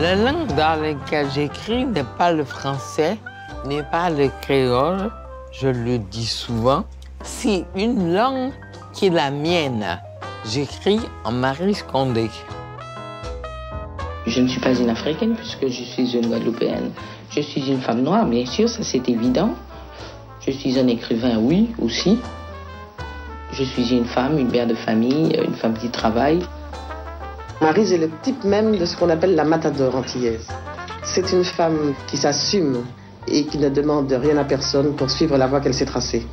La langue dans laquelle j'écris n'est pas le français, n'est pas le créole, je le dis souvent. C'est une langue qui est la mienne. J'écris en Marie Scondé. Je ne suis pas une Africaine puisque je suis une Guadeloupéenne. Je suis une femme noire, bien sûr, ça c'est évident. Je suis un écrivain, oui, aussi. Je suis une femme, une mère de famille, une femme qui travaille. Maryse est le type même de ce qu'on appelle la matador antillaise. C'est une femme qui s'assume et qui ne demande rien à personne pour suivre la voie qu'elle s'est tracée.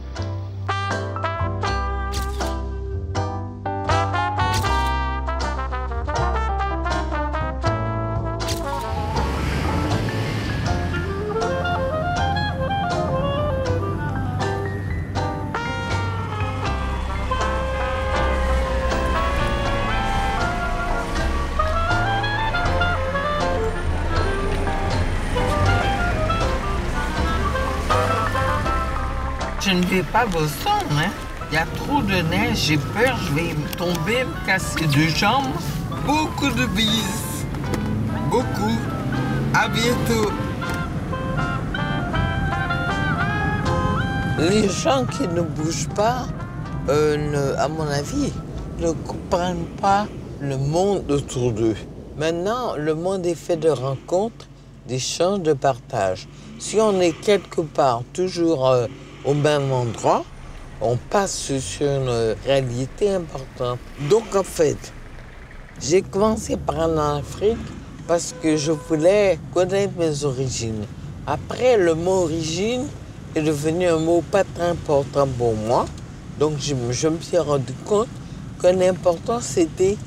Je ne vais pas Boston, hein. Il y a trop de neige, j'ai peur, je vais tomber, me casser deux jambes. Beaucoup de bises. Beaucoup. À bientôt. Les gens qui ne bougent pas, à mon avis, ne comprennent pas le monde autour d'eux. Maintenant, le monde est fait de rencontres, d'échanges, de partage. Si on est quelque part, toujours au même endroit, on passe sur une réalité importante. Donc, en fait, j'ai commencé par aller en Afrique parce que je voulais connaître mes origines. Après, le mot origine est devenu un mot pas très important pour moi. Donc, je me suis rendu compte que l'important, c'était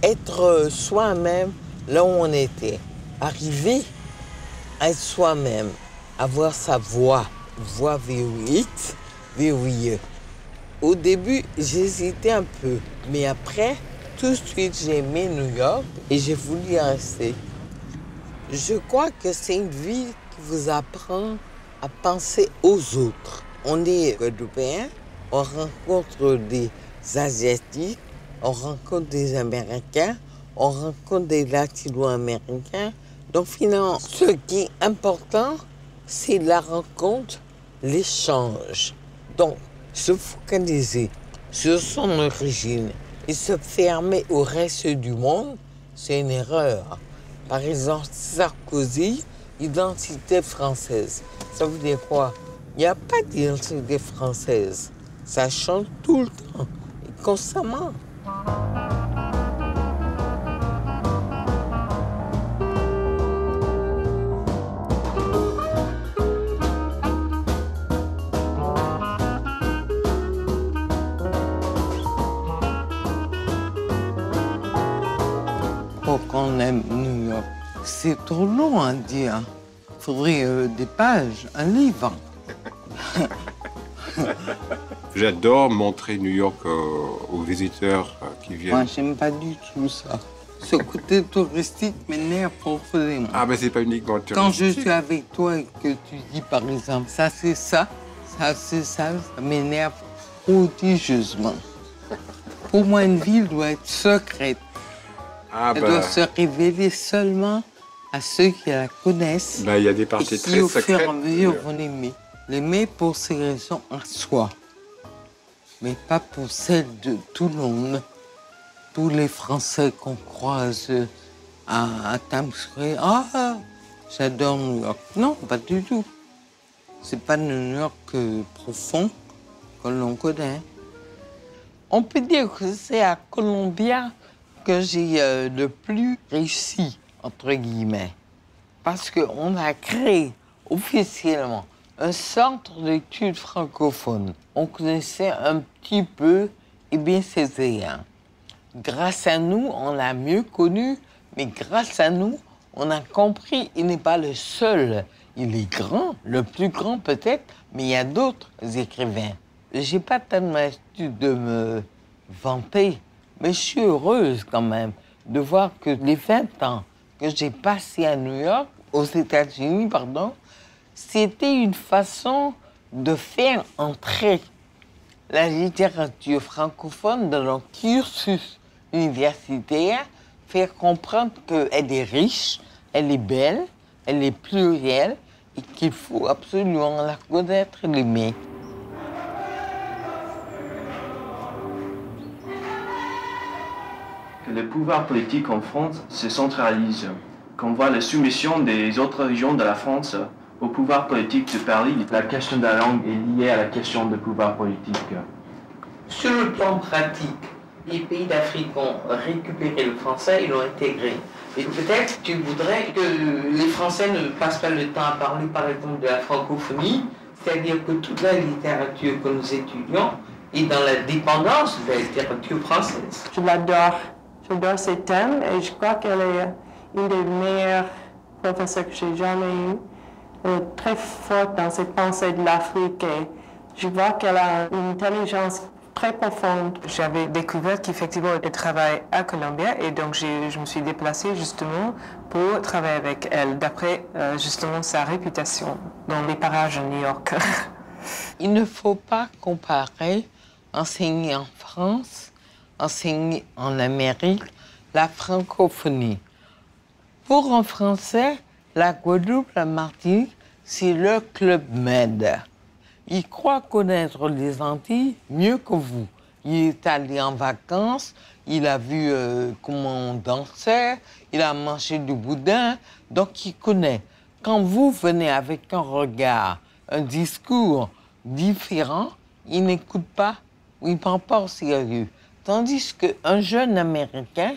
être soi-même là où on était. Arriver à être soi-même, avoir sa voix verrouillée. Au début, j'hésitais un peu, mais après, tout de suite, j'ai aimé New York et j'ai voulu y rester. Je crois que c'est une ville qui vous apprend à penser aux autres. On est Guadeloupéens, on rencontre des Asiatiques, on rencontre des Américains, on rencontre des Latino-Américains. Donc finalement, ce qui est important, c'est la rencontre, l'échange. Donc, se focaliser sur son origine et se fermer au reste du monde, c'est une erreur. Par exemple, Sarkozy, identité française. Ça veut dire quoi? Il n'y a pas d'identité française. Ça change tout le temps, et constamment. Qu'on aime New York. C'est trop long à dire. Il faudrait des pages, un livre. J'adore montrer New York aux visiteurs qui viennent. Moi, j'aime pas du tout ça. Ce côté touristique m'énerve profondément. Ah, mais c'est pas uniquement touristique. Quand je suis avec toi et que tu dis, par exemple, ça c'est ça, ça m'énerve prodigieusement. Pour moi, une ville doit être secrète. Elle doit se révéler seulement à ceux qui la connaissent. Il y a des parties très secrètes. Au fur et à mesure vont l'aimer. L'aimer pour ses raisons en soi, mais pas pour celles de tout le monde. Tous les Français qu'on croise à Times Square. Ah, j'adore New York. Non, pas du tout. C'est pas New York profond que l'on connaît. On peut dire que c'est à Columbia que j'ai le plus réussi, entre guillemets, parce qu'on a créé officiellement un centre d'études francophones. On connaissait un petit peu, eh bien, c'était un. Grâce à nous, on l'a mieux connu, mais grâce à nous, on a compris, il n'est pas le seul. Il est grand, le plus grand peut-être, mais il y a d'autres écrivains. J'ai pas tellement l'habitude de me vanter, mais je suis heureuse quand même de voir que les 20 ans que j'ai passés à New York, aux États-Unis, c'était une façon de faire entrer la littérature francophone dans leur cursus universitaire, faire comprendre qu'elle est riche, elle est belle, elle est plurielle et qu'il faut absolument la connaître et l'aimer. Le pouvoir politique en France se centralise. Quand on voit la soumission des autres régions de la France au pouvoir politique de Paris, la question de la langue est liée à la question du pouvoir politique. Sur le plan pratique, les pays d'Afrique ont récupéré le français et l'ont intégré. Et peut-être tu voudrais que les Français ne passent pas le temps à parler, par exemple, de la francophonie, c'est-à-dire que toute la littérature que nous étudions est dans la dépendance de la littérature française. Je l'adore. J'adore ces thèmes et je crois qu'elle est une des meilleures professeurs que j'ai jamais eues. Elle est très forte dans ses pensées de l'Afrique et je vois qu'elle a une intelligence très profonde. J'avais découvert qu'effectivement elle travaille à Columbia et donc je me suis déplacée justement pour travailler avec elle, d'après justement sa réputation dans les parages de New York. Il ne faut pas comparer enseigner en France, enseigner en Amérique, la francophonie. Pour un Français, la Guadeloupe, la Martinique, c'est le Club Med. Il croit connaître les Antilles mieux que vous. Il est allé en vacances, il a vu comment on dansait, il a mangé du boudin, donc il connaît. Quand vous venez avec un regard, un discours différent, il n'écoute pas ou il ne prend pas au sérieux. Tandis qu'un jeune Américain,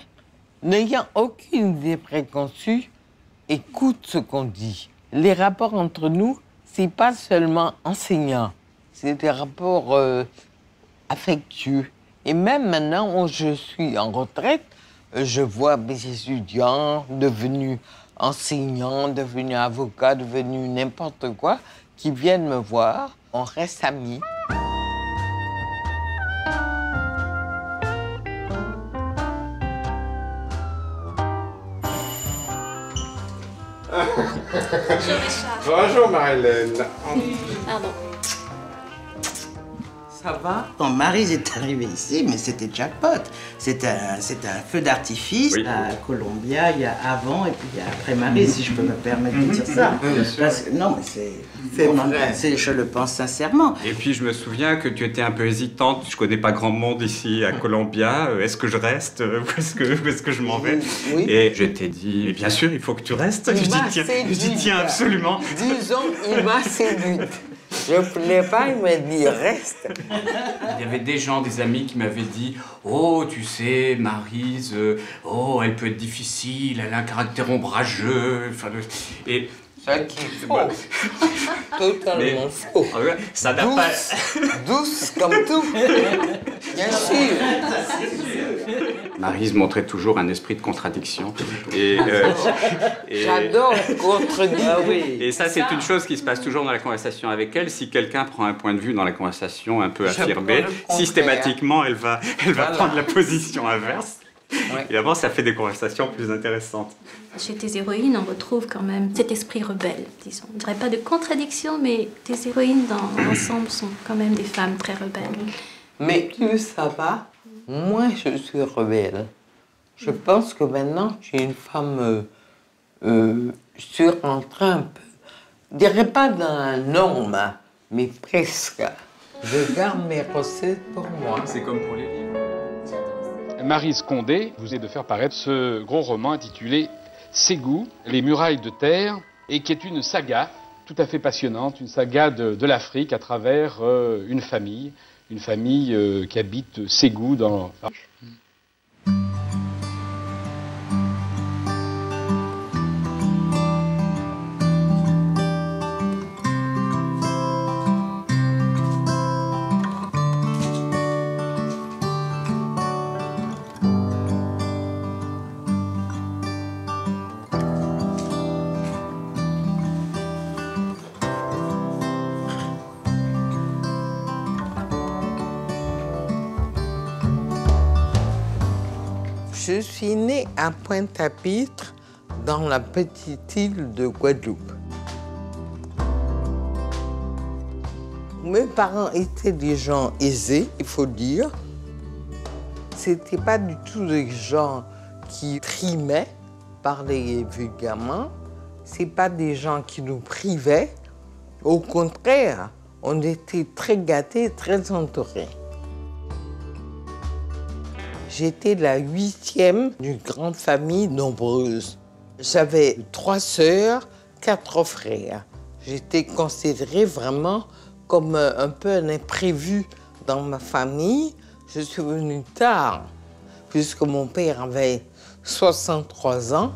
n'ayant aucune idée préconçue, écoute ce qu'on dit. Les rapports entre nous, c'est pas seulement enseignant, c'est des rapports affectueux. Et même maintenant où je suis en retraite, je vois mes étudiants devenus enseignants, devenus avocats, devenus n'importe quoi, qui viennent me voir, on reste amis. Bonjour Richard. Bonjour Marie-Hélène. Pardon. Ça va? Quand Maryse est arrivée ici, mais c'était jackpot. C'était un feu d'artifice à Columbia, il y a avant et puis il y a après Maryse, si je peux me permettre de dire ça. Parce que, non, mais je le pense sincèrement. Et puis je me souviens que tu étais un peu hésitante. Je connais pas grand monde ici à Columbia. Est-ce que je reste? Où est-ce que je m'en vais? Oui. Et je t'ai dit, bien sûr, il faut que tu restes. Je dis tiens, absolument. Disons, il m'a séduite. Je ne voulais pas, il m'a dit reste. Il y avait des gens, des amis qui m'avaient dit oh, tu sais, Maryse, oh, elle peut être difficile, elle a un caractère ombrageux. Enfin, et ça qui est faux. Totalement faux. Ça n'a pas. Douce comme tout. Bien sûr. Maryse montrait toujours un esprit de contradiction. Et j'adore contredire. Ah oui. Et ça, c'est une chose qui se passe toujours dans la conversation avec elle. Si quelqu'un prend un point de vue dans la conversation un peu affirmé, systématiquement, elle va prendre la position inverse. Ouais. Et d'abord, ça fait des conversations plus intéressantes. Chez tes héroïnes, on retrouve quand même cet esprit rebelle, disons. Je ne dirais pas de contradiction, mais tes héroïnes dans l'ensemble sont quand même des femmes très rebelles. Mais plus ça va, moins je suis rebelle. Je pense que maintenant, je suis une femme surrentrée un peu. Je dirais pas dans la norme, mais presque. Je garde mes recettes pour moi. C'est comme pour les livres. Maryse Condé vous est de faire paraître ce gros roman intitulé Ségou, les murailles de terre, et qui est une saga tout à fait passionnante, une saga de l'Afrique à travers une famille qui habite Ségou dans... Je suis née à Pointe-à-Pitre, dans la petite île de Guadeloupe. Mes parents étaient des gens aisés, il faut dire. C'était pas du tout des gens qui trimaient, parler vulgairement. C'est pas des gens qui nous privaient. Au contraire, on était très gâtés, très entourés. J'étais la 8e d'une grande famille nombreuse. J'avais 3 sœurs, 4 frères. J'étais considérée vraiment comme un peu un imprévu dans ma famille. Je suis venue tard, puisque mon père avait 63 ans.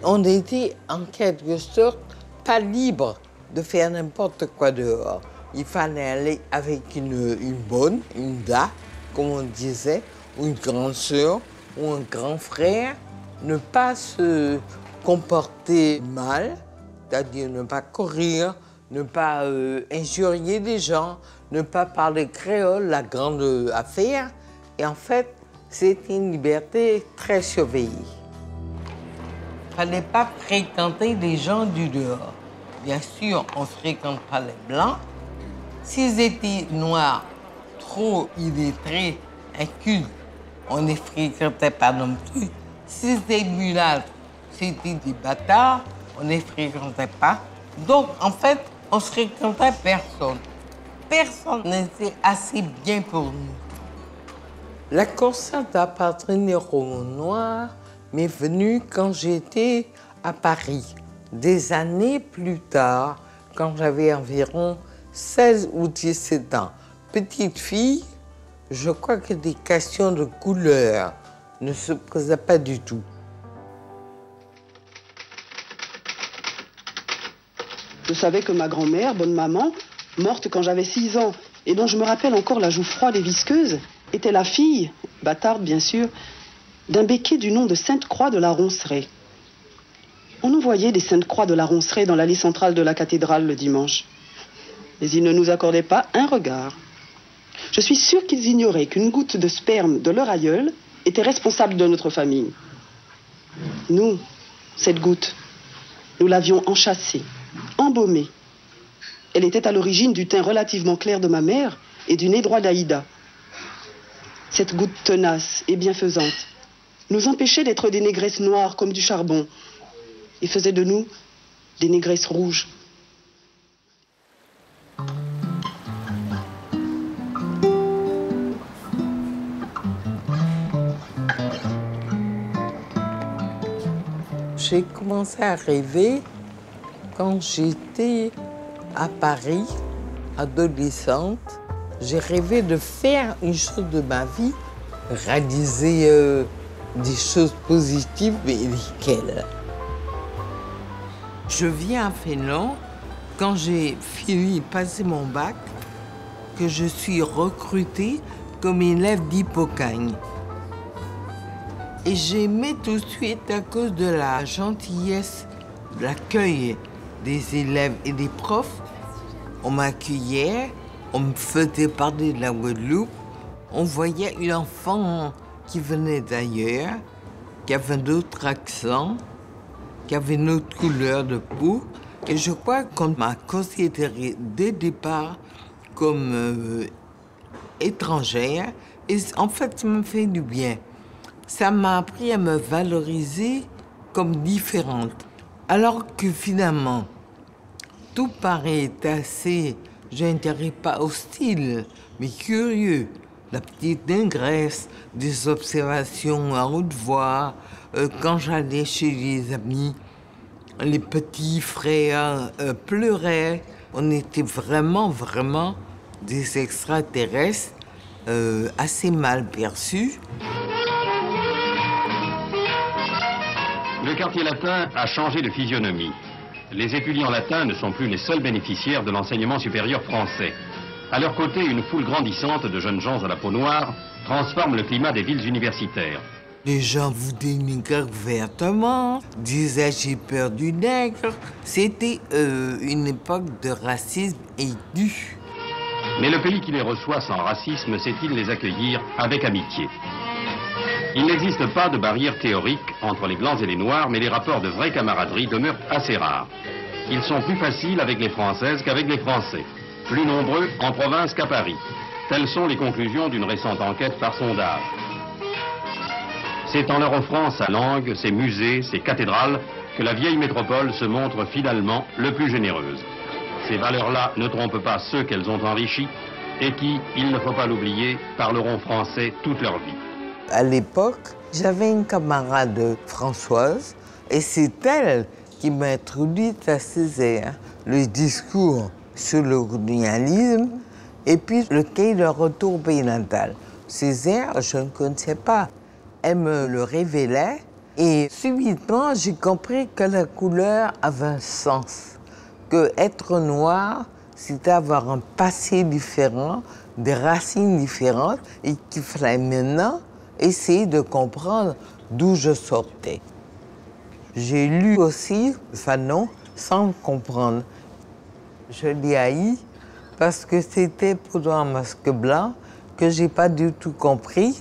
On était en quelque sorte pas libre de faire n'importe quoi dehors. Il fallait aller avec une bonne, une da, comme on disait, ou une grande sœur, ou un grand frère. Ne pas se comporter mal, c'est-à-dire ne pas courir, ne pas injurier les gens, ne pas parler créole, la grande affaire. Et en fait, c'était une liberté très surveillée. Il ne fallait pas fréquenter les gens du dehors. Bien sûr, on ne fréquente pas les blancs. S'ils étaient noirs, trop illettrés, incultes, on ne les fréquentait pas non plus. Si c'était mulâtres, c'était des bâtards, on ne les fréquentait pas. Donc, en fait, on ne fréquentait personne. Personne n'était assez bien pour nous. La conscience d'appartenir aux Noirs m'est venue quand j'étais à Paris. Des années plus tard, quand j'avais environ 16 ou 17 ans. Petite fille, je crois que des questions de couleur ne se posaient pas du tout. Je savais que ma grand-mère, bonne maman, morte quand j'avais 6 ans, et dont je me rappelle encore la joue froide et visqueuse, était la fille, bâtarde bien sûr, d'un béquet du nom de Sainte-Croix de la Ronceraie. On nous voyait des Sainte-Croix de la Ronceraie dans l'allée centrale de la cathédrale le dimanche. Mais ils ne nous accordaient pas un regard. Je suis sûre qu'ils ignoraient qu'une goutte de sperme de leur aïeul était responsable de notre famille. Nous, cette goutte, nous l'avions enchâssée, embaumée. Elle était à l'origine du teint relativement clair de ma mère et du nez droit d'Aïda. Cette goutte tenace et bienfaisante nous empêchait d'être des négresses noires comme du charbon et faisait de nous des négresses rouges. J'ai commencé à rêver quand j'étais à Paris, adolescente. J'ai rêvé de faire une chose de ma vie, réaliser des choses positives, mais lesquelles? Je viens à Fénelon quand j'ai fini, passé mon bac, que je suis recrutée comme élève d'Hippocagne. Et j'aimais tout de suite à cause de la gentillesse, de l'accueil des élèves et des profs. On m'accueillait, on me faisait parler de la Guadeloupe. On voyait une enfant qui venait d'ailleurs, qui avait un autre accent, qui avait une autre couleur de peau. Et je crois qu'on m'a considérée dès le départ comme étrangère. Et en fait, ça m'a fait du bien. Ça m'a appris à me valoriser comme différente. Alors que finalement, tout paraît assez, je ne dirais pas hostile, mais curieux. La petite négresse, des observations à haute voix, quand j'allais chez les amis, les petits frères pleuraient. On était vraiment des extraterrestres assez mal perçus. Le quartier latin a changé de physionomie. Les étudiants latins ne sont plus les seuls bénéficiaires de l'enseignement supérieur français. À leur côté, une foule grandissante de jeunes gens à la peau noire transforme le climat des villes universitaires. Les gens vous dénigrent ouvertement, disaient j'ai peur du nègre. C'était une époque de racisme aigu. Mais le pays qui les reçoit sans racisme sait-il les accueillir avec amitié? Il n'existe pas de barrière théorique entre les blancs et les noirs, mais les rapports de vraie camaraderie demeurent assez rares. Ils sont plus faciles avec les Françaises qu'avec les Français, plus nombreux en province qu'à Paris. Telles sont les conclusions d'une récente enquête par sondage. C'est en leur offrant sa langue, ses musées, ses cathédrales, que la vieille métropole se montre finalement le plus généreuse. Ces valeurs-là ne trompent pas ceux qu'elles ont enrichis et qui, il ne faut pas l'oublier, parleront français toute leur vie. À l'époque, j'avais une camarade, Françoise, et c'est elle qui m'a introduite à Césaire, le discours sur le colonialisme et puis le cahier de retour au pays natal. Césaire, je ne connaissais pas. Elle me le révélait et subitement, j'ai compris que la couleur avait un sens, que être noir, c'était avoir un passé différent, des racines différentes et qu'il fallait maintenant essayer de comprendre d'où je sortais. J'ai lu aussi Fanon sans le comprendre. Je l'ai haï parce que c'était pour un masque blanc que j'ai pas du tout compris,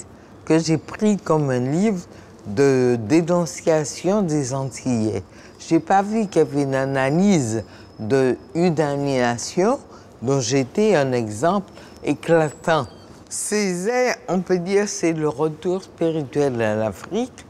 que j'ai pris comme un livre de dénonciation des Antillais. J'ai pas vu qu'il y avait une analyse d'une aliénation dont j'étais un exemple éclatant. Césaire, on peut dire, c'est le retour spirituel à l'Afrique,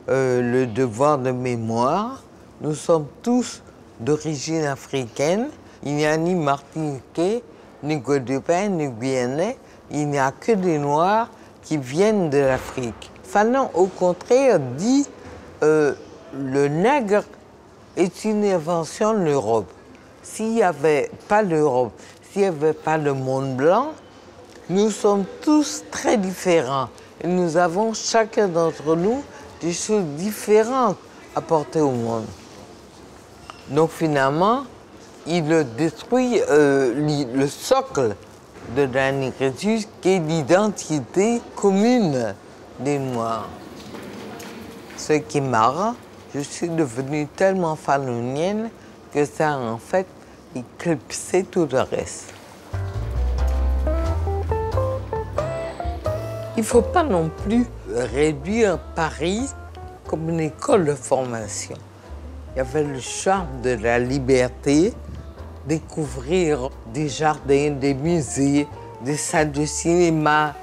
le devoir de mémoire. Nous sommes tous d'origine africaine. Il n'y a ni Martiniquais, ni Guadeloupéens, ni Guyanais. Il n'y a que des Noirs qui viennent de l'Afrique. Fanon, au contraire, dit le nègre est une invention de l'Europe. S'il n'y avait pas l'Europe, s'il n'y avait pas le monde blanc, nous sommes tous très différents. Et nous avons chacun d'entre nous des choses différentes à porter au monde. Donc finalement, il détruit le socle de la négritude qui est l'identité commune des Noirs. Ce qui est marrant, je suis devenue tellement fanonienne que ça a en fait éclipsé tout le reste. Il ne faut pas non plus réduire Paris comme une école de formation. Il y avait le charme de la liberté, découvrir des jardins, des musées, des salles de cinéma.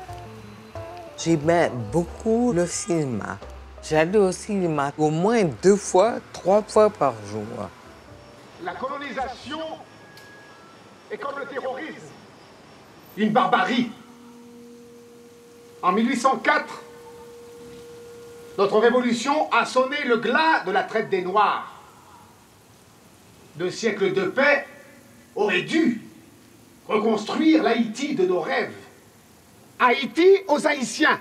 J'aimais beaucoup le cinéma. J'allais au cinéma au moins 2 fois, 3 fois par jour. La colonisation est comme le terrorisme, une barbarie. En 1804, notre révolution a sonné le glas de la traite des Noirs. 2 siècles de paix auraient dû reconstruire l'Haïti de nos rêves. Haïti aux Haïtiens.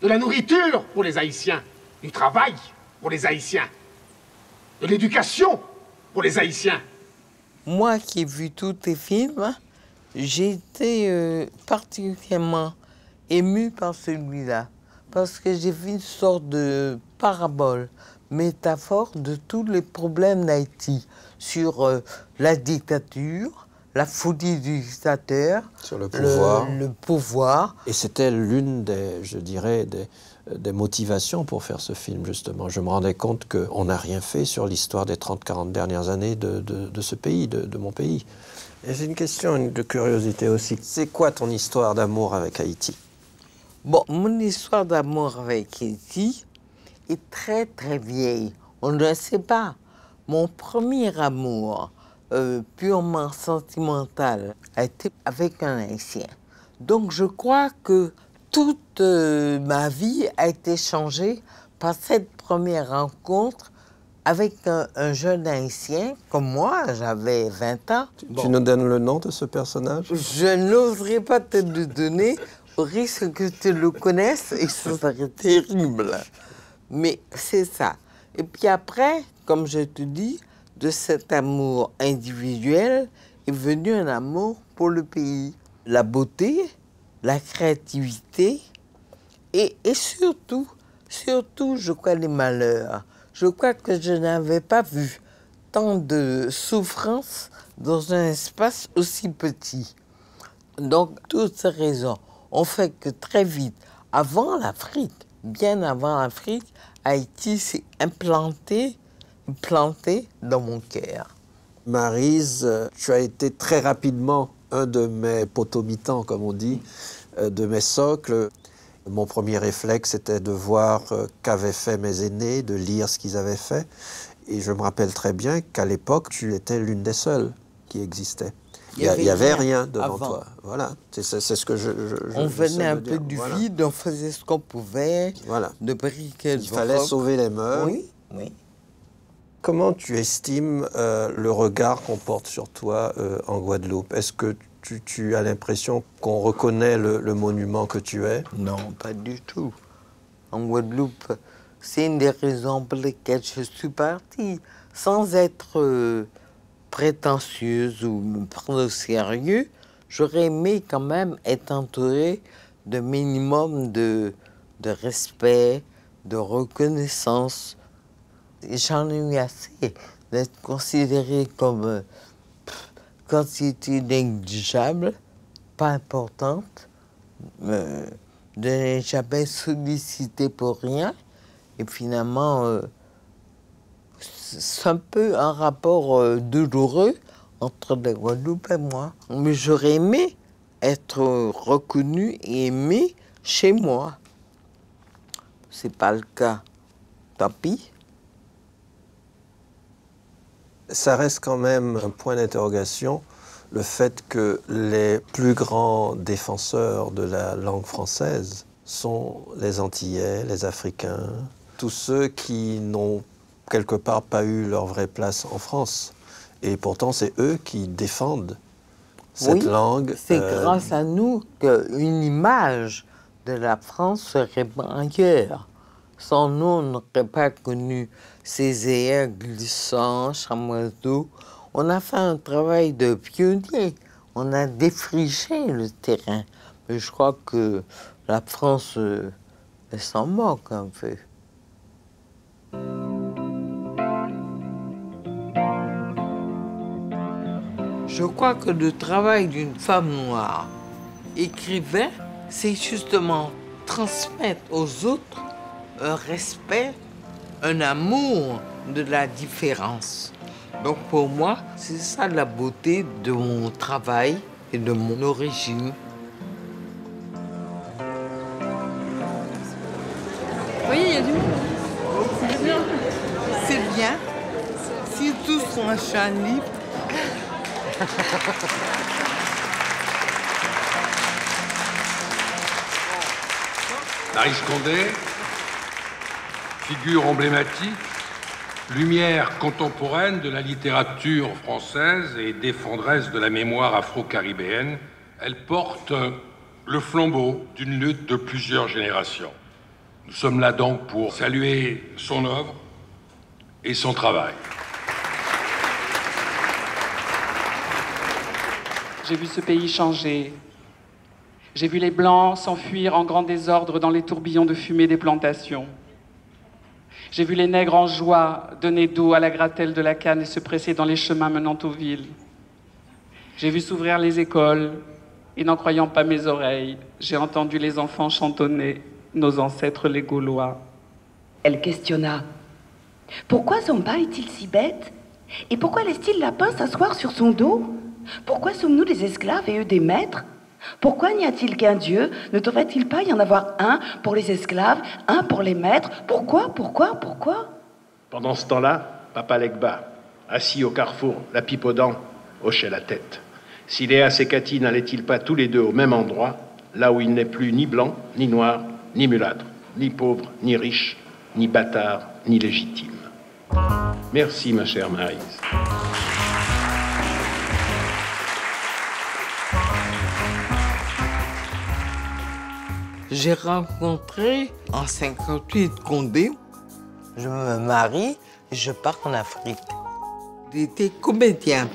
De la nourriture pour les Haïtiens, du travail pour les Haïtiens, de l'éducation pour les Haïtiens. Moi qui ai vu tous tes films, j'ai été particulièrement ému par celui-là, parce que j'ai vu une sorte de parabole, métaphore de tous les problèmes d'Haïti, sur la dictature, la folie du dictateur, sur le pouvoir. Le pouvoir. Et c'était l'une des, je dirais, des motivations pour faire ce film, justement. Je me rendais compte qu'on n'a rien fait sur l'histoire des 30-40 dernières années de ce pays, de mon pays. Et c'est une question de curiosité aussi. C'est quoi ton histoire d'amour avec Haïti? Bon, mon histoire d'amour avec Haïti est très, très vieille. On ne le sait pas. Mon premier amour, purement sentimental, a été avec un Haïtien. Donc je crois que toute ma vie a été changée par cette première rencontre avec un jeune Haïtien, comme moi, j'avais 20 ans. Tu nous donnes le nom de ce personnage? Je n'oserais pas te le donner, au risque que tu le connaisses, et ça serait terrible. Mais c'est ça. Et puis après, comme je te dis, de cet amour individuel est venu un amour pour le pays. La beauté, la créativité et surtout, je crois, les malheurs. Je crois que je n'avais pas vu tant de souffrance dans un espace aussi petit. Donc, toutes ces raisons ont fait que très vite, avant l'Afrique, bien avant l'Afrique, Haïti s'est planté dans mon cœur. Maryse, tu as été très rapidement un de mes potomitans, comme on dit, de mes socles. Mon premier réflexe était de voir qu'avaient fait mes aînés, de lire ce qu'ils avaient fait. Et je me rappelle très bien qu'à l'époque, tu étais l'une des seules qui existait. Il n'y avait rien devant toi. Voilà, c'est ce que on venait un peu du vide, on faisait ce qu'on pouvait, de briquet. Il fallait sauver les meubles. Oui, oui. Comment tu estimes le regard qu'on porte sur toi en Guadeloupe? Est-ce que tu as l'impression qu'on reconnaît le monument que tu es? Non, pas du tout. En Guadeloupe, c'est une des raisons pour lesquelles je suis partie, sans être prétentieuse ou me prendre au sérieux. J'aurais aimé quand même être entourée de minimum de respect, de reconnaissance. J'en ai eu assez d'être considérée comme quantité négligeable, pas importante, de ne jamais solliciter pour rien. Et finalement, c'est un peu un rapport douloureux entre la Guadeloupe et moi. Mais j'aurais aimé être reconnue et aimée chez moi. C'est pas le cas. Tant pis. Ça reste quand même un point d'interrogation, le fait que les plus grands défenseurs de la langue française sont les Antillais, les Africains, tous ceux qui n'ont quelque part pas eu leur vraie place en France. Et pourtant, c'est eux qui défendent cette langue. C'est grâce à nous qu'une image de la France se répand ailleurs. Sans nous, on n'aurait pas connu ces airs glissants, chamoiseaux. On a fait un travail de pionnier. On a défriché le terrain. Mais je crois que la France, elle s'en moque un peu. Je crois que le travail d'une femme noire écrivain, c'est justement transmettre aux autres un respect, un amour de la différence. Donc pour moi, c'est ça la beauté de mon travail et de mon origine. Oui, il y a du monde. C'est bien. C'est bien. Si tous sont un champ libre. Maryse Condé, figure emblématique, lumière contemporaine de la littérature française et défendresse de la mémoire afro-caribéenne, elle porte le flambeau d'une lutte de plusieurs générations. Nous sommes là donc pour saluer son œuvre et son travail. J'ai vu ce pays changer. J'ai vu les Blancs s'enfuir en grand désordre dans les tourbillons de fumée des plantations. J'ai vu les nègres en joie donner d'eau à la gratelle de la canne et se presser dans les chemins menant aux villes. J'ai vu s'ouvrir les écoles et, n'en croyant pas mes oreilles, j'ai entendu les enfants chantonner nos ancêtres les Gaulois. Elle questionna. Pourquoi Zomba est-il si bête? Et pourquoi laisse-t-il lapin s'asseoir sur son dos? Pourquoi sommes-nous des esclaves et eux des maîtres? Pourquoi n'y a-t-il qu'un Dieu? Ne devrait-il pas y en avoir un pour les esclaves, un pour les maîtres? Pourquoi? Pendant ce temps-là, Papa Legba, assis au carrefour, la pipe aux dents, hochait la tête. Si Léa et Cathy n'allaient-ils pas tous les deux au même endroit, là où il n'est plus ni blanc, ni noir, ni mulâtre, ni pauvre, ni riche, ni bâtard, ni légitime. Merci, ma chère Maryse. J'ai rencontré en 58 Condé. Je me marie et je pars en Afrique. Il était comédien.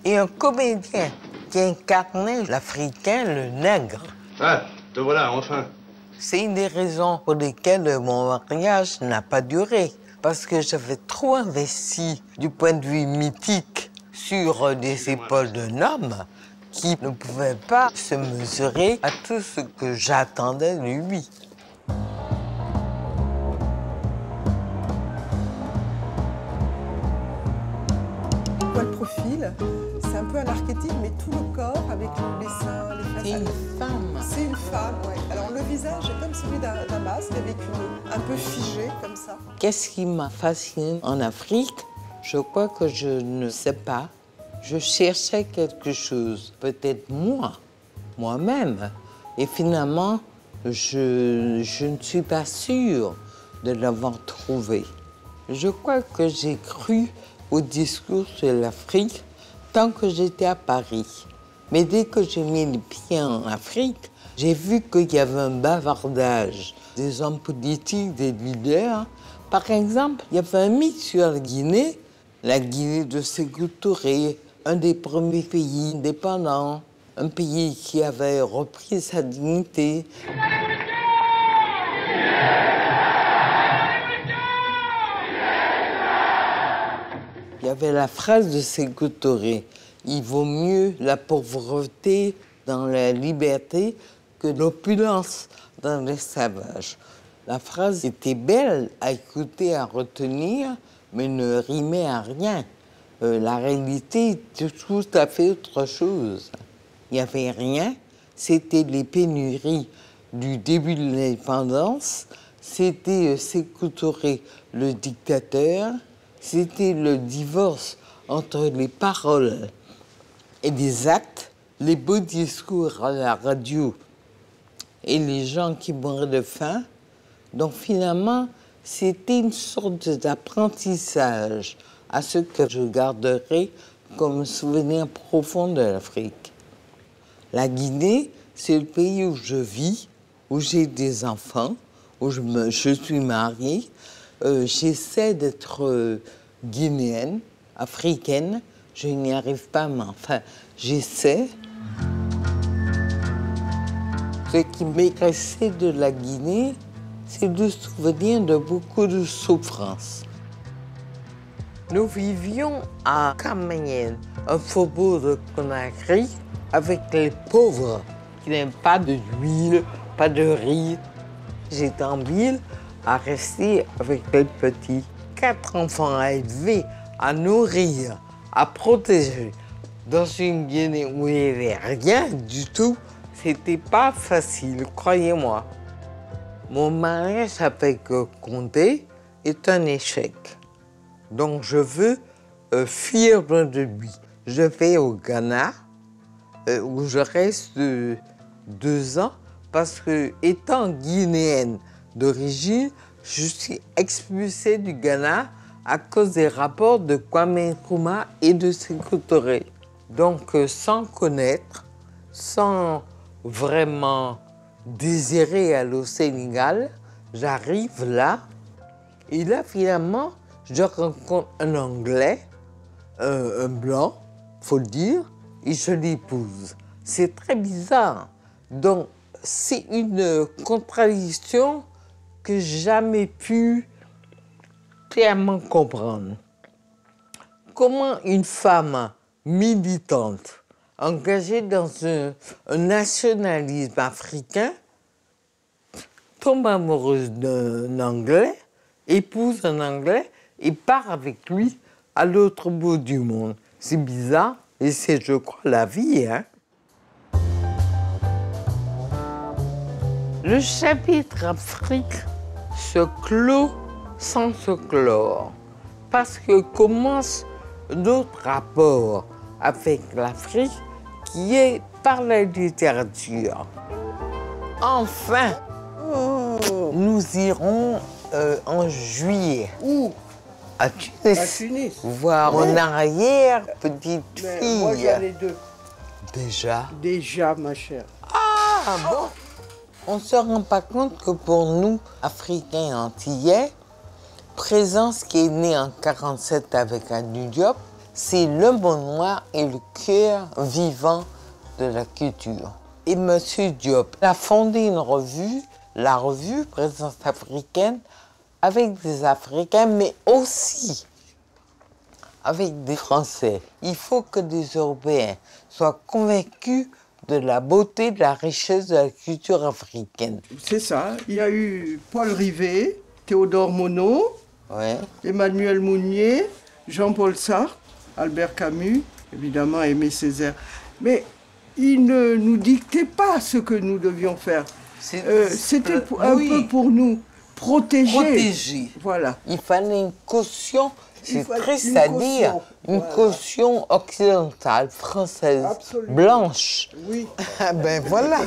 Et un comédien qui incarnait l'Africain, le nègre. Ah, te voilà, enfin. C'est une des raisons pour lesquelles mon mariage n'a pas duré. Parce que j'avais trop investi du point de vue mythique sur des épaules d'un homme qui ne pouvait pas se mesurer à tout ce que j'attendais de lui. On voit le profil, C'est un peu un archétype, mais tout le corps avec les seins, les fesses. C'est une femme. C'est une femme, oui. Alors le visage est comme celui d'un masque, avec un peu figé, comme ça. Qu'est-ce qui m'a fasciné en Afrique? Je crois que je ne sais pas. Je cherchais quelque chose, peut-être moi-même. Et finalement, je ne suis pas sûre de l'avoir trouvé. Je crois que j'ai cru au discours sur l'Afrique tant que j'étais à Paris. Mais dès que j'ai mis les pieds en Afrique, j'ai vu qu'il y avait un bavardage des hommes politiques, des leaders. Par exemple, il y avait un mythe sur la Guinée de Sékou Touré, un des premiers pays indépendants, un pays qui avait repris sa dignité. Il y avait la phrase de Sékou Touré, « Il vaut mieux la pauvreté dans la liberté que l'opulence dans l'esclavage ». La phrase était belle à écouter, à retenir, mais ne rimait à rien. La réalité était tout à fait autre chose. Il n'y avait rien, c'était les pénuries du début de l'indépendance, c'était Sékou Touré, le dictateur, c'était le divorce entre les paroles et les actes, les beaux discours à la radio et les gens qui mouraient de faim. Donc finalement, c'était une sorte d'apprentissage à ce que je garderai comme souvenir profond de l'Afrique. La Guinée, c'est le pays où je vis, où j'ai des enfants, où je suis mariée. J'essaie d'être guinéenne, africaine. Je n'y arrive pas, mais enfin, j'essaie. Ce qui m'est resté de la Guinée, c'est le souvenir de beaucoup de souffrances. Nous vivions à Kamanyène, un faubourg de Conakry, avec les pauvres qui n'aiment pas d'huile, pas de riz. J'étais en ville à rester avec les petits. 4 enfants à élever, à nourrir, à protéger. Dans une Guinée où il n'y avait rien du tout, c'était pas facile, croyez-moi. Mon mariage avec Condé est un échec. Donc je veux fuir loin de lui. Je vais au Ghana, où je reste 2 ans, parce que, étant guinéenne d'origine, je suis expulsée du Ghana à cause des rapports de Kwame Nkrumah et de Sékou Touré. Donc, sans connaître, sans vraiment désirer aller au Sénégal, j'arrive là, et là, finalement, je rencontre un Anglais, un Blanc, faut le dire, et je l'épouse. C'est très bizarre. Donc, c'est une contradiction que j'ai jamais pu clairement comprendre. Comment une femme militante, engagée dans un nationalisme africain, tombe amoureuse d'un Anglais, épouse un Anglais et part avec lui à l'autre bout du monde. C'est bizarre et c'est, je crois, la vie, hein. Le chapitre Afrique se clôt sans se clore, parce que commence notre rapport avec l'Afrique qui est par la littérature. Enfin, nous irons en juillet. Où? À Tunis. À Tunis. Voir en arrière, petite fille. Moi, j'en ai 2. Déjà? Déjà, ma chère. Ah bon? On ne se rend pas compte que pour nous, Africains et Antillais, Présence qui est née en 1947 avec Anu Diop, c'est le mot noir et le cœur vivant de la culture. Et M. Diop a fondé une revue, la revue Présence africaine, avec des Africains, mais aussi avec des Français. Il faut que des Européens soient convaincus de la beauté, de la richesse de la culture africaine. C'est ça. Il y a eu Paul Rivet, Théodore Monod, ouais. Emmanuel Mounier, Jean-Paul Sartre, Albert Camus, évidemment Aimé Césaire. Mais il ne nous dictait pas ce que nous devions faire. C'était un peu pour nous protéger. Voilà. Il fallait une caution, c'est triste à dire, une caution occidentale, française, blanche. Oui. Ben voilà.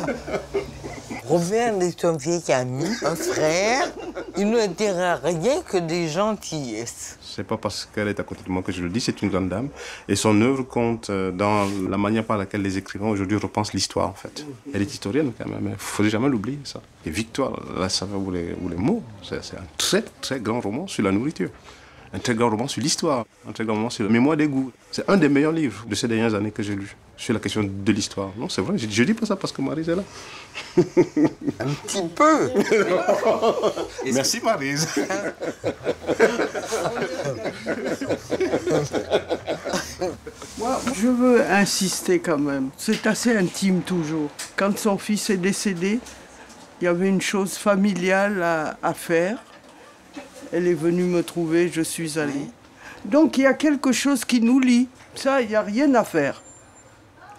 Robert est un vieil ami, un frère. Il ne dira rien que des gentillesses. C'est pas parce qu'elle est à côté de moi que je le dis, c'est une grande dame. Et son œuvre compte dans la manière par laquelle les écrivains aujourd'hui repensent l'histoire, en fait. Elle est historienne, quand même. Il ne faut jamais l'oublier, ça. Et Victoire, la saveur ou les mots, c'est un très, très grand roman sur la nourriture. Un très grand roman sur l'histoire. Un très grand roman sur la mémoire des goûts. C'est un des meilleurs livres de ces dernières années que j'ai lu sur la question de l'histoire. Non, c'est vrai, je dis pas ça parce que Maryse est là. Un petit peu. Merci Maryse. Moi, je veux insister quand même. C'est assez intime toujours. Quand son fils est décédé, il y avait une chose familiale à faire. Elle est venue me trouver, je suis allée. Donc il y a quelque chose qui nous lie. Ça, il n'y a rien à faire.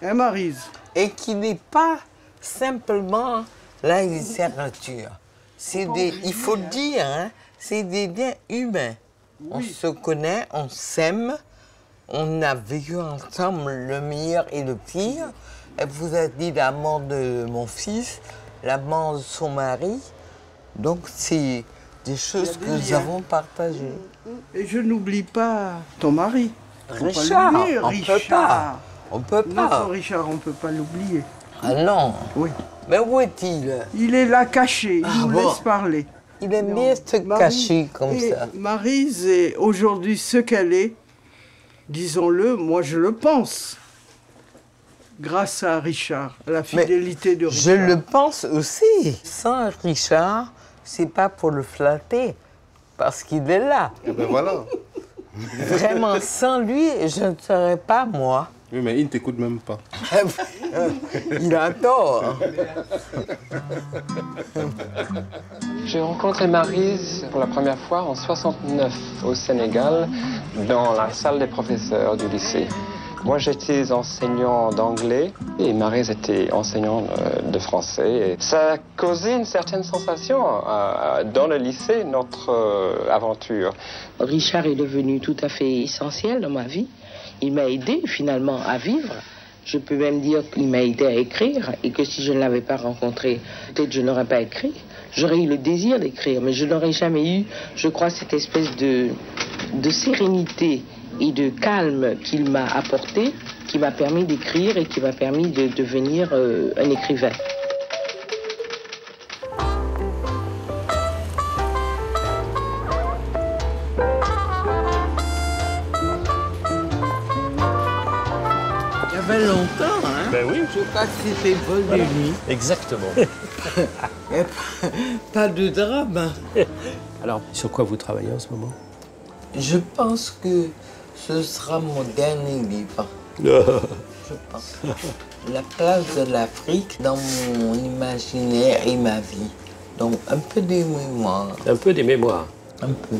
Hein, Maryse? Et qui n'est pas simplement la littérature. Il faut le dire, hein, c'est des liens humains. Oui. On se connaît, on s'aime, on a vécu ensemble le meilleur et le pire. Elle vous a dit la mort de mon fils, la mort de son mari. Donc c'est des choses que nous avons partagées. Et je n'oublie pas ton mari. Richard, on ne peut pas. On peut pas. Notre Richard, on ne peut pas l'oublier. Ah non. Oui. Mais où est-il? Il est là caché, il nous laisse parler. Il aime bien se cacher comme ça. Maryse est aujourd'hui ce qu'elle est, disons-le, moi je le pense, grâce à Richard, à la fidélité de Richard. Je le pense aussi. Sans Richard, c'est pas pour le flatter, parce qu'il est là. Et ben voilà. Vraiment, sans lui, je ne serais pas moi. Oui, mais il ne t'écoute même pas. Il a tort. J'ai rencontré Maryse pour la première fois en 69 au Sénégal, dans la salle des professeurs du lycée. Moi, j'étais enseignant d'anglais et Maryse était enseignante de français. Et ça a causé une certaine sensation dans le lycée, notre aventure. Richard est devenu tout à fait essentiel dans ma vie. Il m'a aidé finalement à vivre. Je peux même dire qu'il m'a aidé à écrire et que si je ne l'avais pas rencontré, peut-être je n'aurais pas écrit. J'aurais eu le désir d'écrire, mais je n'aurais jamais eu, je crois, cette espèce de sérénité et de calme qu'il m'a apporté, qui m'a permis d'écrire et qui m'a permis de devenir un écrivain. Il y avait longtemps, hein? Ben oui. Je crois que c'était vol de nuit. Exactement. Pas de drame. Hein. Alors, sur quoi vous travaillez en ce moment? Je pense que ce sera mon dernier livre. Je pense. La place de l'Afrique dans mon imaginaire et ma vie. Donc, un peu des mémoires. Un peu des mémoires. Un peu.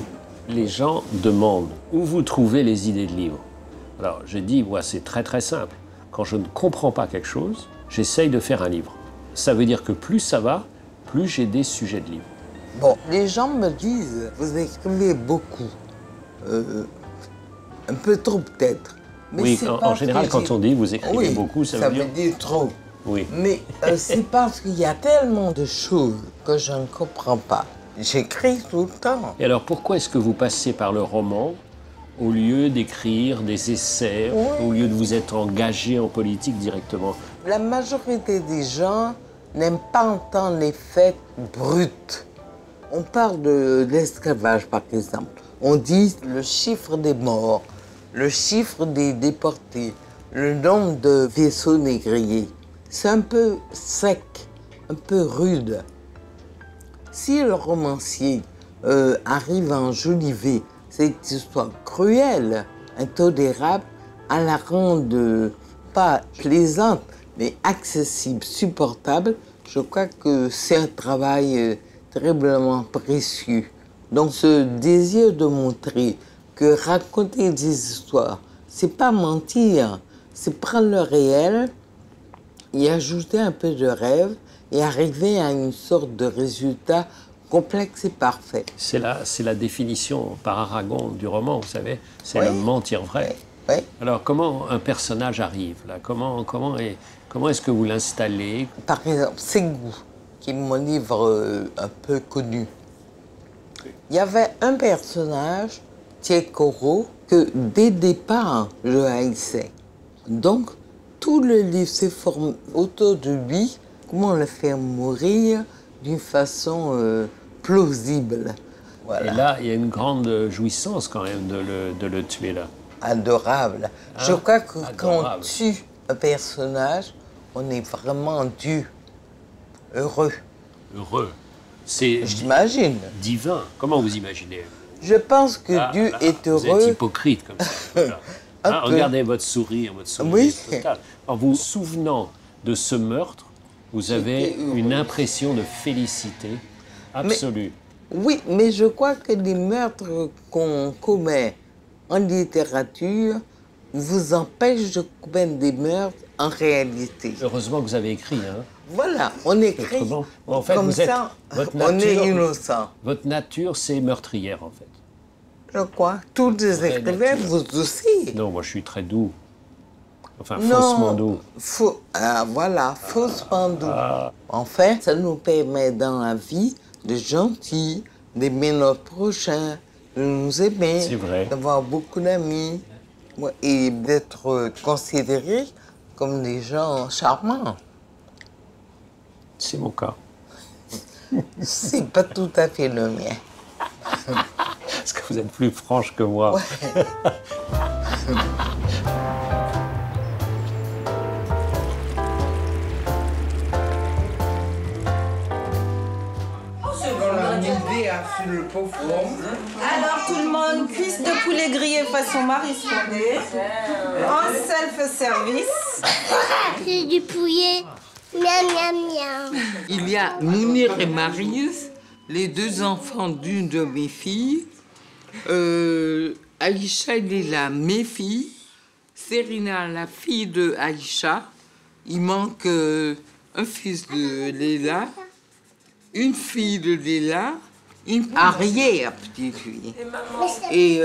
Les gens demandent où vous trouvez les idées de livres. Alors, j'ai dit, moi, c'est très très simple. Quand je ne comprends pas quelque chose, j'essaye de faire un livre. Ça veut dire que plus ça va, plus j'ai des sujets de livres. Bon, les gens me disent, vous écrivez beaucoup. Un peu trop peut-être. Oui, en général, quand on dit vous écrivez beaucoup, ça veut dire trop. Oui. Mais c'est parce qu'il y a tellement de choses que je ne comprends pas. J'écris tout le temps. Et alors, pourquoi est-ce que vous passez par le roman au lieu d'écrire des essais, au lieu de vous être engagé en politique directement? La majorité des gens n'aiment pas entendre les faits bruts. On parle de l'esclavage, par exemple. On dit le chiffre des morts, le chiffre des déportés, le nombre de vaisseaux négriers. C'est un peu sec, un peu rude. Si le romancier arrive à enjoliver cette histoire cruelle, intolérable, à la rendre pas plaisante, mais accessible, supportable, je crois que c'est un travail terriblement précieux. Donc ce désir de montrer que raconter des histoires, c'est pas mentir, c'est prendre le réel y ajouter un peu de rêve et arriver à une sorte de résultat complexe et parfait. C'est la définition par Aragon du roman, vous savez, c'est Oui. le mentir vrai. Oui. Alors comment un personnage arrive là? Comment est-ce que vous l'installez? Par exemple, Ségou, qui est mon livre un peu connu. Il y avait un personnage, Tiekoro, que dès le départ, je haïssais. Donc, tout le livre s'est formé autour de lui, comment le faire mourir d'une façon plausible. Voilà. Et là, il y a une grande jouissance quand même de le tuer là. Adorable. Hein? Je crois que quand on Adorable. tue un personnage, on est vraiment Dieu. Heureux. Heureux. C'est J'imagine. divin. Comment vous imaginez? Je pense que Dieu est Vous heureux. êtes hypocrite comme ça. Voilà. Un Hein, peu. regardez votre sourire Oui. total. En vous souvenant de ce meurtre, vous avez une impression de félicité absolue. Oui, mais je crois que les meurtres qu'on commet en littérature vous empêchent de commettre des meurtres en réalité. Heureusement que vous avez écrit. Hein. Voilà, on écrit. Autrement, en fait, comme vous êtes, ça, votre on est nature- innocent. Votre nature, c'est meurtrière, en fait. Je crois. Tous les écrivains, vous aussi. Non, moi, je suis très doux. Enfin, Non, faussement doux. Voilà, faussement doux. Ah. Enfin, ça nous permet dans la vie d'être gentils, d'aimer notre prochain, de nous aimer, C'est vrai. d'avoir beaucoup d'amis et d'être considérés comme des gens charmants. C'est mon cas. C'est pas tout à fait le mien. Parce que vous êtes plus franche que moi. Alors tout le monde, cuisse de poulet grillé façon Marie Scondé, en self-service. C'est du poulet. Miam, miam, miam. Il y a Mounir et Maryse, les deux enfants d'une de mes filles. Aïcha et Léla, mes filles. Serena, la fille de Aïcha. Il manque un fils de Léla, une fille de Léla, une arrière-petite-fille. Et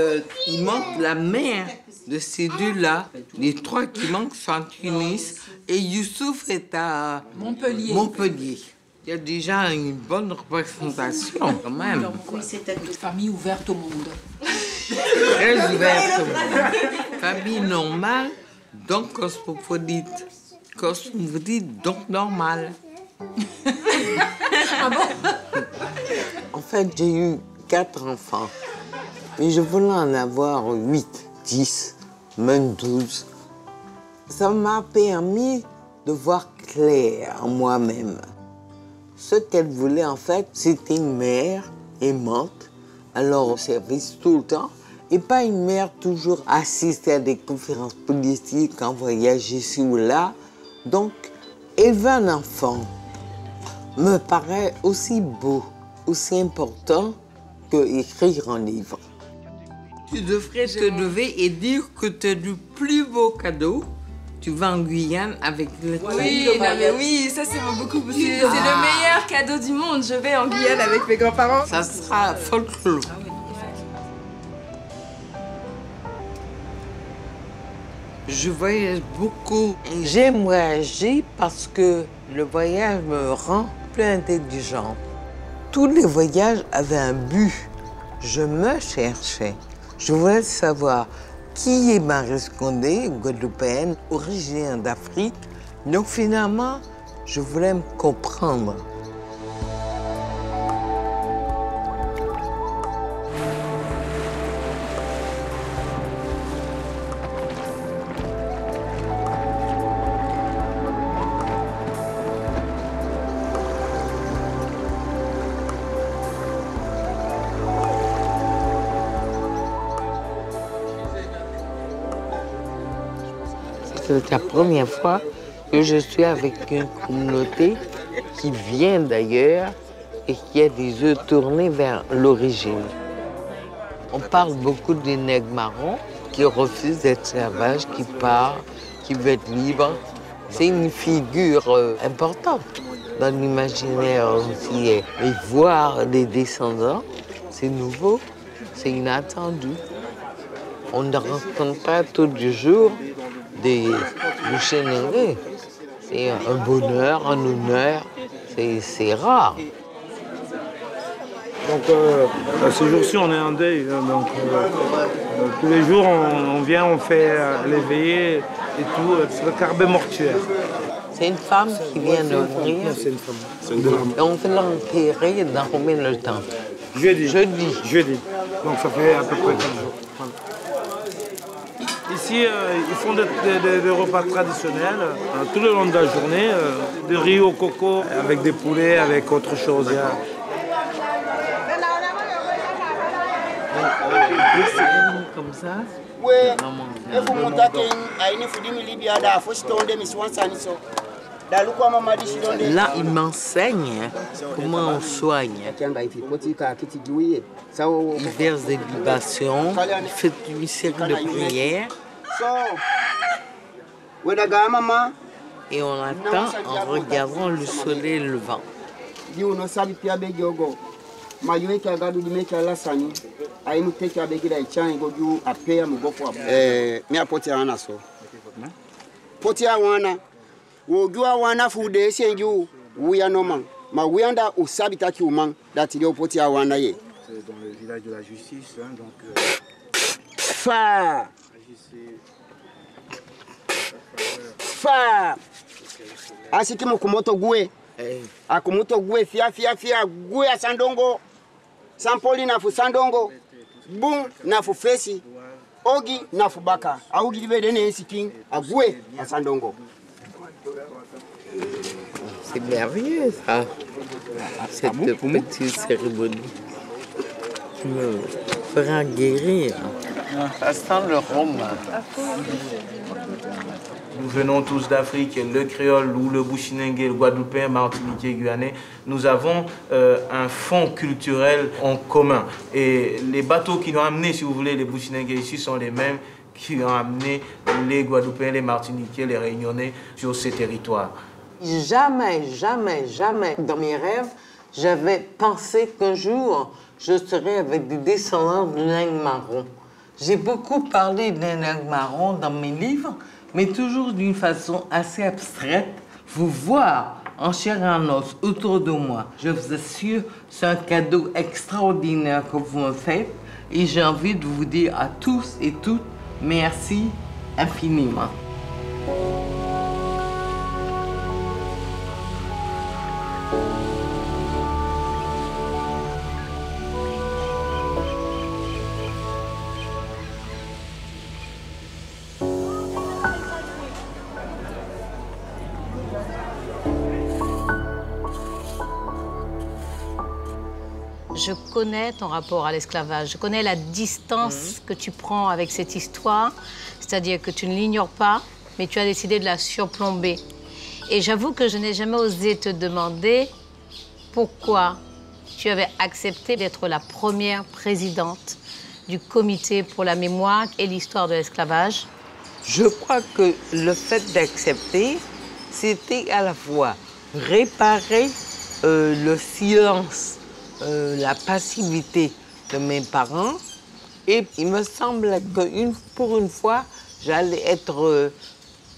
il manque la mère de ces deux-là. Les trois qui manquent sont à Tunis. Et Youssouf est à Montpellier. Il y a déjà une bonne représentation quand même. Oui, c'est une famille ouverte au monde. Très ouverte au monde. Famille normale, donc cosmopolite. Cosmopolite, donc normale. Ah bon? En fait, j'ai eu 4 enfants. Mais je voulais en avoir 8, 10, même 12. Ça m'a permis de voir clair en moi-même. Ce qu'elle voulait, en fait, c'était une mère aimante, alors au service tout le temps, et pas une mère toujours assistée à des conférences politiques, en voyage ici ou là. Donc, élever un enfant me paraît aussi beau, aussi important que écrire un livre. Tu devrais te lever et dire que tu as le plus beau cadeau. Tu vas en Guyane avec le Oui, non, mais oui, ça c'est beaucoup. C'est le meilleur cadeau du monde. Je vais en Guyane avec mes grands-parents. Ça sera folklore. Je voyage beaucoup. J'aime voyager parce que le voyage me rend plus intelligente. Tous les voyages avaient un but. Je me cherchais. Je voulais savoir qui est Marie Scondé, guadeloupéenne, originaire d'Afrique. Donc finalement, je voulais me comprendre. C'est la première fois que je suis avec une communauté qui vient d'ailleurs et qui a des yeux tournés vers l'origine. On parle beaucoup des nègres marrons qui refuse l'esclavage, qui part, qui veut être libre. C'est une figure importante dans l'imaginaire aussi. Et voir des descendants, c'est nouveau, c'est inattendu. On ne rencontre pas tous les jours des Bushinengue. C'est un bonheur, un honneur, c'est rare. Donc ce jour-ci, on est en deuil. Donc tous les jours, on vient, on fait les veillées et tout. C'est le carbet mortuaire. C'est une femme qui vient de mourir. C'est une femme. Et on fait l'enterrer dans combien de temps? Jeudi. Jeudi. Donc ça fait à peu près 15 jours. Voilà. Ici, ils font des repas traditionnels tout le long de la journée. De riz au coco avec des poulets, avec autre chose. Des cérémonies comme ça. Là, il m'enseigne comment on soigne. Il verse des libations, il fait une série de prières. Et on attend en regardant le soleil levant. Wojua wana fude senju wuya noman ma wuyanda usabita ki umang dati yo poti awana ye. C'est dans le village de la justice, hein, donc fa asiki mukumoto gwe akumuto gwe fia gwe asandongo sampoli na fu sandongo bum na fu fesi ogi na fu baka augi libede ne siking agwe asandongo. C'est merveilleux, ça, cette petite cérémonie. Je me ferai guérir. Ça sent le rhum. Nous venons tous d'Afrique, le créole ou le bushinengue, le guadeloupéen, martiniquais, guyanais. Nous avons un fond culturel en commun. Et les bateaux qui nous ont amenés, si vous voulez, les bushinengue ici sont les mêmes qui ont amené les guadeloupéens, les martiniquais, les réunionnais sur ces territoires. Jamais dans mes rêves, j'avais pensé qu'un jour, je serais avec des descendants de nègres marrons. J'ai beaucoup parlé des nègres marrons dans mes livres, mais toujours d'une façon assez abstraite. Vous voir en chair et en os autour de moi, je vous assure, c'est un cadeau extraordinaire que vous me faites. Et j'ai envie de vous dire à tous et toutes, merci infiniment. Je connais ton rapport à l'esclavage, je connais la distance que tu prends avec cette histoire, c'est-à-dire que tu ne l'ignores pas, mais tu as décidé de la surplomber. Et j'avoue que je n'ai jamais osé te demander pourquoi tu avais accepté d'être la première présidente du comité pour la mémoire et l'histoire de l'esclavage. Je crois que le fait d'accepter, c'était à la fois réparer le silence, la passivité de mes parents, et il me semble que pour une fois, j'allais être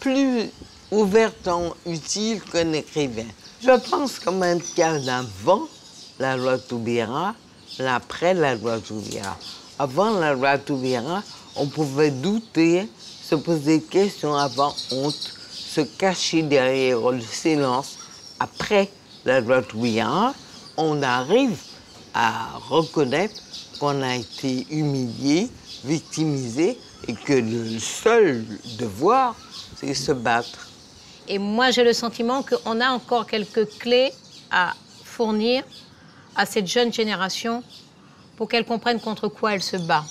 plus ouvertement utile qu'un écrivain. Je pense quand même qu'il y a un avant la loi Toubira, après la loi Toubira. Avant la loi Toubira, on pouvait douter, se poser des questions, avoir honte, se cacher derrière le silence. Après la loi Toubira, on arrive à reconnaître qu'on a été humilié, victimisé, et que le seul devoir, c'est se battre. Et moi, j'ai le sentiment qu'on a encore quelques clés à fournir à cette jeune génération pour qu'elle comprenne contre quoi elle se bat.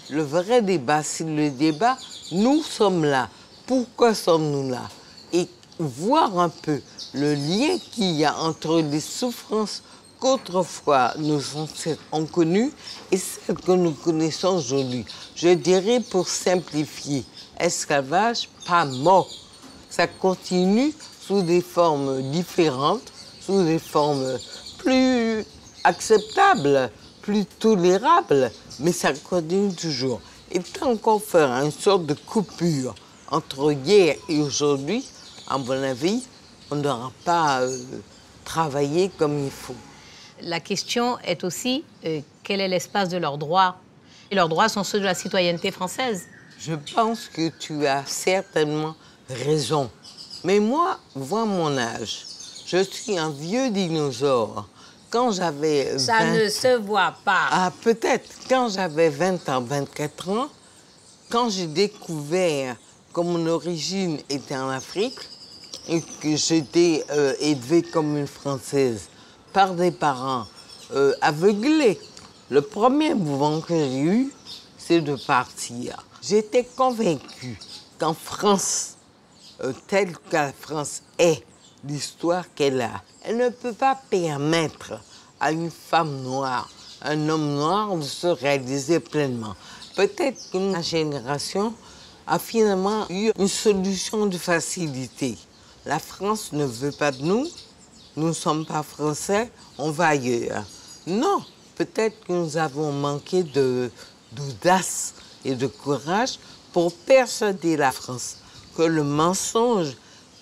Le vrai débat, c'est le débat, nous sommes là. Pourquoi sommes-nous là? Et voir un peu le lien qu'il y a entre les souffrances qu'autrefois nos ancêtres ont connues et celles que nous connaissons aujourd'hui. Je dirais, pour simplifier, esclavage, pas mort. Ça continue sous des formes différentes, sous des formes plus acceptables, plus tolérables, mais ça continue toujours. Et tant qu'on fera une sorte de coupure entre hier et aujourd'hui, à mon avis, on n'aura pas travaillé comme il faut. La question est aussi quel est l'espace de leurs droits? Et leurs droits sont ceux de la citoyenneté française. Je pense que tu as certainement raison. Mais moi, vois mon âge. Je suis un vieux dinosaure. Quand j'avais... Ça ne se voit pas. Ah, peut-être. Quand j'avais 20 ans, 24 ans, quand j'ai découvert que mon origine était en Afrique et que j'étais élevée comme une Française par des parents aveuglés, le premier mouvement que j'ai eu, c'est de partir. J'étais convaincue qu'en France, telle que la France est, l'histoire qu'elle a, elle ne peut pas permettre à une femme noire, un homme noir de se réaliser pleinement. Peut-être que ma génération a finalement eu une solution de facilité. La France ne veut pas de nous, nous ne sommes pas français, on va ailleurs. Non, peut-être que nous avons manqué d'audace et de courage pour persuader la France que le mensonge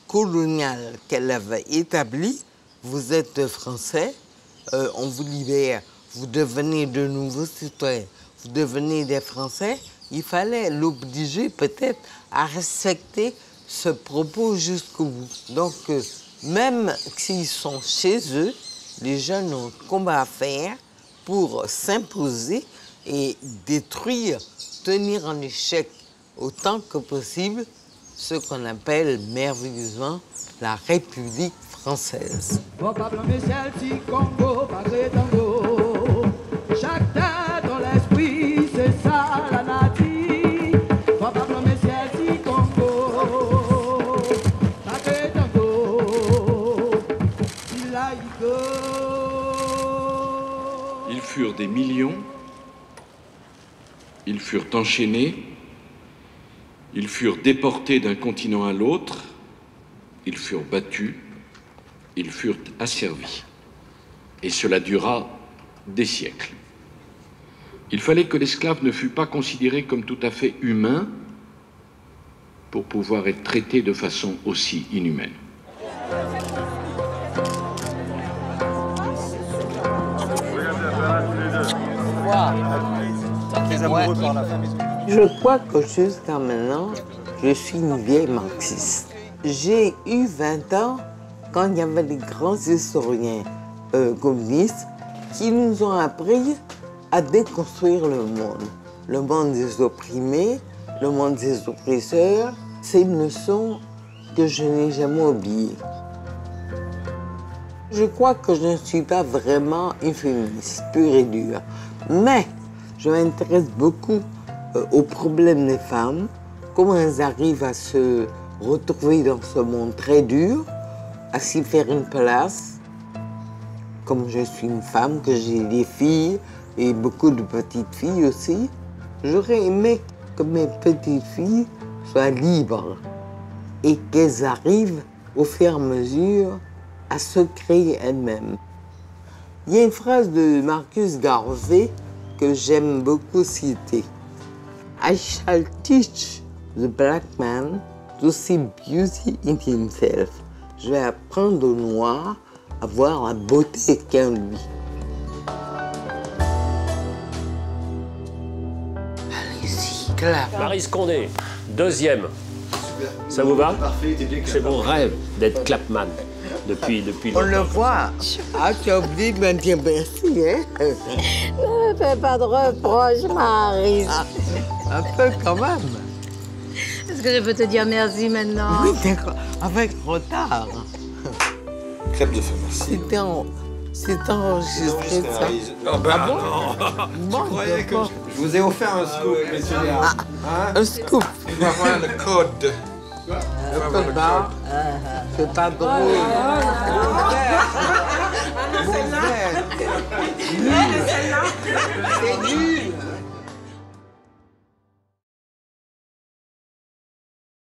colonial qu'elle avait établi, vous êtes français, on vous libère, vous devenez de nouveaux citoyens, vous devenez des Français, il fallait l'obliger peut-être à respecter ce propos jusqu'au bout. Donc, même s'ils sont chez eux, les jeunes ont un combat à faire pour s'imposer et détruire, tenir en échec autant que possible ce qu'on appelle merveilleusement la République française. Chaque tête dans l'esprit, c'est ça la nature. Probablement ciel si Congo, sacré tango, Ils furent des millions, ils furent enchaînés, ils furent déportés d'un continent à l'autre, ils furent battus, ils furent asservis. Et cela dura des siècles. Il fallait que l'esclave ne fût pas considéré comme tout à fait humain pour pouvoir être traité de façon aussi inhumaine. Je crois que jusqu'à maintenant, je suis une vieille marxiste. J'ai eu 20 ans quand il y avait des grands historiens communistes qui nous ont appris à déconstruire le monde des opprimés, le monde des oppresseurs. C'est une leçon que je n'ai jamais oubliée. Je crois que je ne suis pas vraiment une féministe pure et dure, mais je m'intéresse beaucoup aux problèmes des femmes, comment elles arrivent à se retrouver dans ce monde très dur, à s'y faire une place. Comme je suis une femme, que j'ai des filles et beaucoup de petites filles aussi, j'aurais aimé que mes petites filles soient libres et qu'elles arrivent au fur et à mesure à se créer elles-mêmes. Il y a une phrase de Marcus Garvey que j'aime beaucoup citer. I shall teach the black man to see beauty in himself. Je vais apprendre au noir à voir la beauté qu'est en lui. Allez-y, clap. Maryse Condé, deuxième. Ça vous va? Parfait, t'es bien. C'est mon rêve d'être clapman depuis On le voit. Ah, tu as oublié de me dire merci, hein? Ne me fais pas de reproches, Maryse. Ah, un peu quand même. Est-ce que je peux te dire merci maintenant? Oui, d'accord. Avec retard. Crêpe de feu, merci. C'est enregistré, ça. Oh, ben Ah bon? non. Bon, Je croyais que d'accord. je vous ai offert un scoop, messieurs. Hein? Un scoop. On va voir le code. C'est pas drôle. Mon frère, C'est nul.